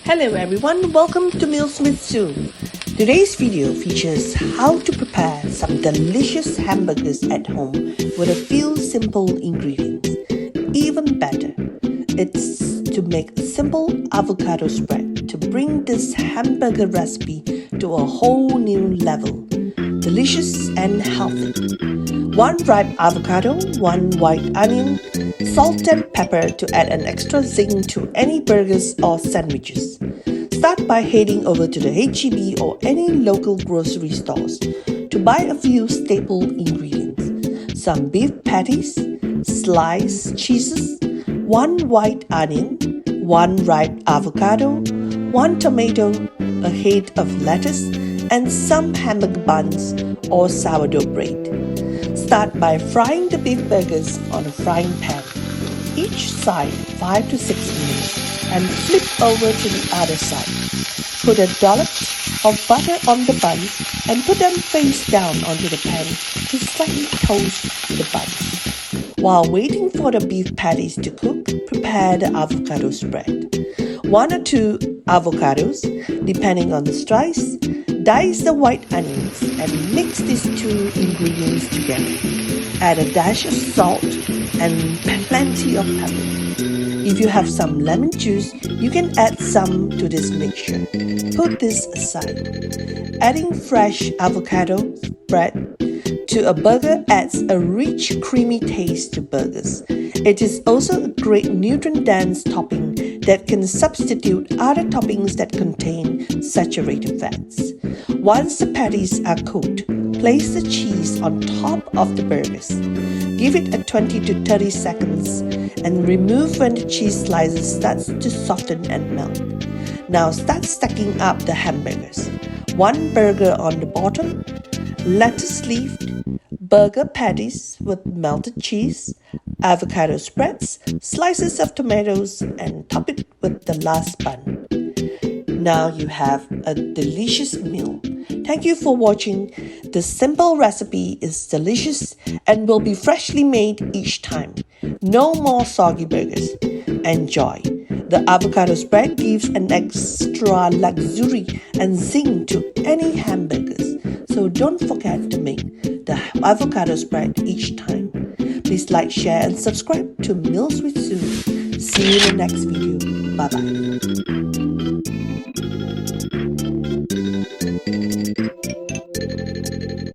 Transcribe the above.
Hello everyone, welcome to Meals with Sue. Today's video features how to prepare some delicious hamburgers at home with a few simple ingredients. Even better, it's to make a simple avocado spread to bring this hamburger recipe to a whole new level. Delicious and healthy. 1 ripe avocado, 1 white onion, salt and pepper to add an extra zing to any burgers or sandwiches. Start by heading over to the H-E-B or any local grocery stores to buy a few staple ingredients. Some beef patties, sliced cheeses, 1 white onion, 1 ripe avocado, 1 tomato, a head of lettuce, and some hamburger buns or sourdough bread. Start by frying the beef burgers on a frying pan, each side 5 to 6 minutes, and flip over to the other side. Put a dollop of butter on the bun and put them face down onto the pan to slightly toast the buns. While waiting for the beef patties to cook, prepare the avocado spread. 1 or 2 avocados, depending on the size. Dice the white onions and mix these 2 ingredients together. Add a dash of salt and plenty of pepper. If you have some lemon juice, you can add some to this mixture. Put this aside. Adding fresh avocado spread to a burger adds a rich, creamy taste to burgers. It is also a great nutrient-dense topping that can substitute other toppings that contain saturated fats. Once the patties are cooked, place the cheese on top of the burgers. Give it a 20 to 30 seconds and remove when the cheese slices starts to soften and melt. Now start stacking up the hamburgers. 1 burger on the bottom, lettuce leaf, burger patties with melted cheese, avocado spreads, slices of tomatoes, and top it with the last bun. Now you have a delicious meal. Thank you for watching. This simple recipe is delicious and will be freshly made each time. No more soggy burgers. Enjoy. The avocado spread gives an extra luxury and zing to any hamburgers. So don't forget to make the avocado spread each time. Please like, share, and subscribe to Meals with Sue. See you in the next video. Bye-bye.